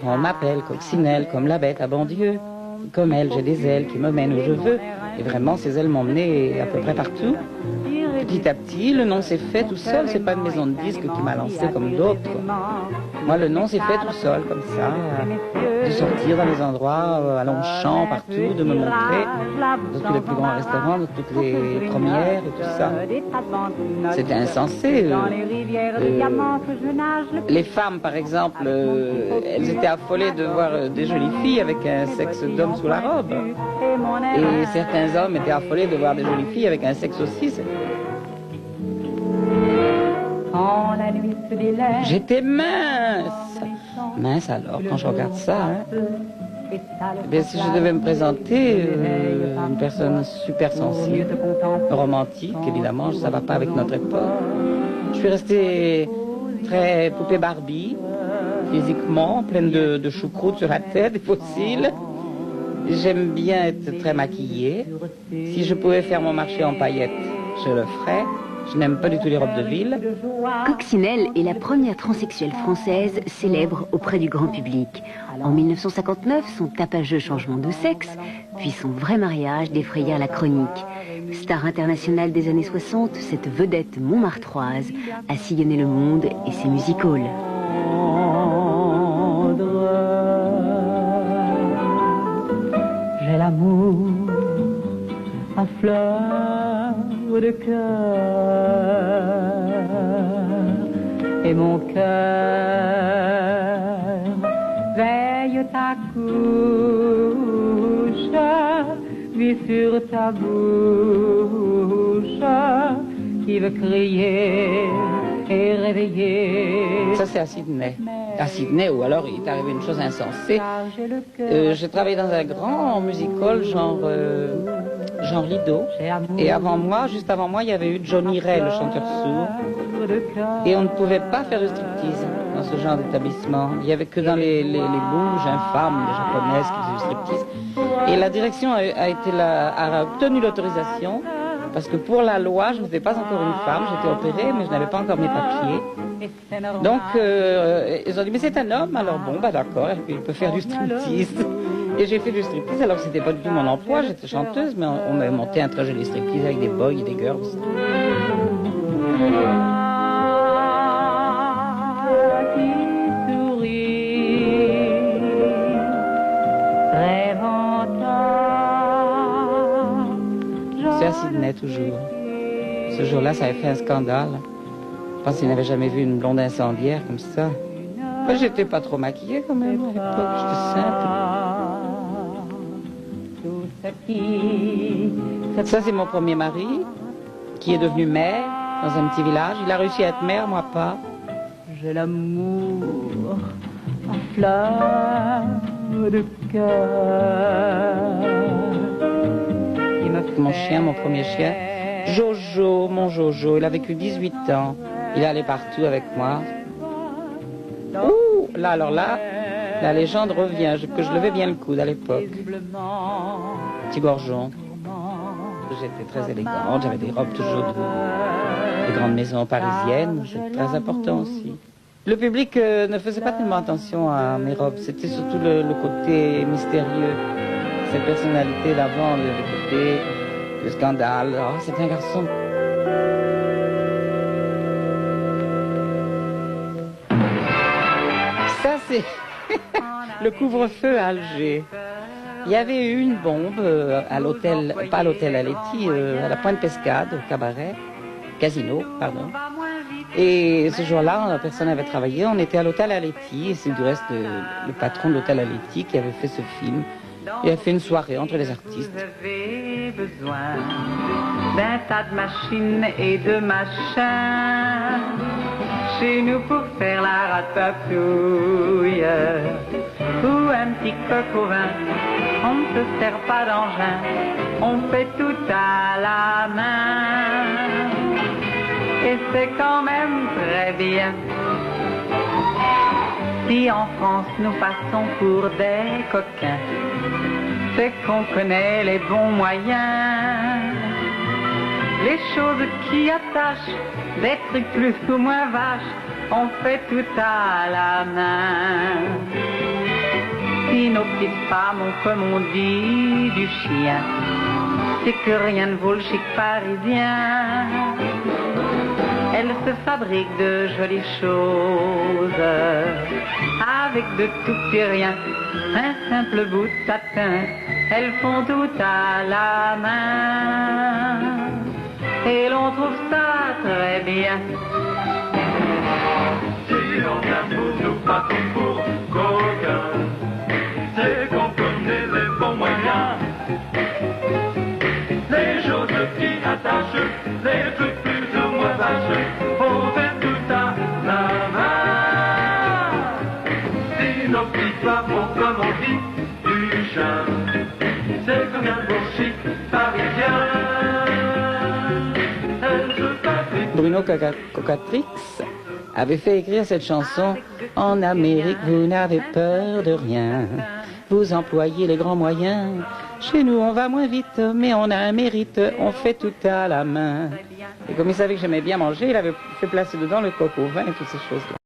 On m'appelle Coccinelle, comme la bête à bon Dieu. Comme elle, j'ai des ailes qui me mènent où je veux. Et vraiment, ces ailes m'ont mené à peu près partout. Petit à petit, le nom s'est fait tout seul. C'est pas une maison de disques qui m'a lancé comme d'autres. Moi, le nom s'est fait tout seul, comme ça. De sortir dans les endroits, à Longchamp, partout, de me montrer dans tous les plus grands restaurants, dans toutes les premières et tout ça. C'était insensé. Les femmes, par exemple, elles étaient affolées de voir des jolies filles avec un sexe d'homme sous la robe. Et certains hommes étaient affolés de voir des jolies filles avec un sexe aussi. J'étais mince. Mince alors, quand je regarde ça. Bien, si je devais me présenter, une personne super sensible, romantique, évidemment, ça ne va pas avec notre époque. Je suis restée très poupée Barbie, physiquement, pleine de choucroute sur la tête, des fossiles. J'aime bien être très maquillée. Si je pouvais faire mon marché en paillettes, je le ferais. Je n'aime pas du tout les robes de ville. Coccinelle est la première transsexuelle française célèbre auprès du grand public. En 1959, son tapageux changement de sexe, puis son vrai mariage défraya la chronique. Star internationale des années 60, cette vedette montmartroise a sillonné le monde et ses music-halls. J'ai l'amour à fleur de cœur et mon cœur veille ta couche, vit sur ta bouche qui veut crier et réveiller. Ça c'est à Sydney. À Sydney, ou alors il est arrivé une chose insensée. J'ai travaillé dans un grand music-hall genre Lido. Et avant moi, juste avant moi, il y avait eu Johnny Ray, le chanteur sourd. Et on ne pouvait pas faire de striptease dans ce genre d'établissement. Il n'y avait que dans les bouges infâmes, les japonaises qui faisaient du striptease. Et la direction a obtenu l'autorisation, parce que pour la loi, je n'étais pas encore une femme, j'étais opérée, mais je n'avais pas encore mes papiers. Donc, ils ont dit, mais c'est un homme, alors bon, bah d'accord, il peut faire du striptease. Et j'ai fait du striptease, alors c'était pas du tout mon emploi, j'étais chanteuse, mais on m'avait monté un très joli striptease avec des boys et des girls. C'est à Sydney toujours. Ce jour-là, ça avait fait un scandale. Je pense qu'il n'avait jamais vu une blonde incendiaire comme ça. Moi, j'étais pas trop maquillée quand même à l'époque, j'étais simple. Ça, c'est mon premier mari, qui est devenu maire dans un petit village. Il a réussi à être maire, moi pas. J'ai l'amour à fleur de cœur. Mon chien, mon premier chien, Jojo, mon Jojo, il a vécu 18 ans. Il allait partout avec moi. Ouh, là, alors là, la légende revient, que je levais bien le coude à l'époque. Petit gorgeon. J'étais très élégante, j'avais des robes toujours de grandes maisons parisiennes, c'était très important aussi. Le public ne faisait pas tellement attention à mes robes, c'était surtout le côté mystérieux. Cette personnalité d'avant, le côté, le scandale. Oh, c'est un garçon. Ça, c'est le couvre-feu à Alger. Il y avait eu une bombe à l'hôtel, pas à l'hôtel Aletti, à la Pointe Pescade, au cabaret, casino, pardon. Et ce jour-là, personne n'avait travaillé, on était à l'hôtel Aletti, et c'est du reste le patron de l'hôtel Aletti qui avait fait ce film. Il a fait une soirée entre les artistes. Vous avez besoin d'un tas de machines et de machins chez nous pour faire la ratatouille ou un petit coq au vin. On ne se sert pas d'engin, on fait tout à la main et c'est quand même très bien. Si en France nous passons pour des coquins, c'est qu'on connaît les bons moyens. Les choses qui attachent, des trucs plus ou moins vaches, on fait tout à la main. Si nos petites femmes ont, comme on dit, du chien, c'est que rien ne vaut le chic parisien. Elles se fabriquent de jolies choses, avec de tout petit rien, un simple bout de satin. Elles font tout à la main, et l'on trouve ça très bien. Si on a pour nous pas pour coquin, c'est qu'on connaît les bons moyens. Les choses qui attachent, les trucs plus ou moins vaches, on fait tout à la main. Si nos petites femmes ont, comme on dit, du chien, c'est comme un beau chic parisien. Elles se fabriquent. Bruno Cocatrix avait fait écrire cette chanson. En Amérique, vous n'avez peur de rien. Vous employez les grands moyens. Chez nous, on va moins vite, mais on a un mérite. On fait tout à la main. Et comme il savait que j'aimais bien manger, il avait fait placer dedans le coq au vin et toutes ces choses-là.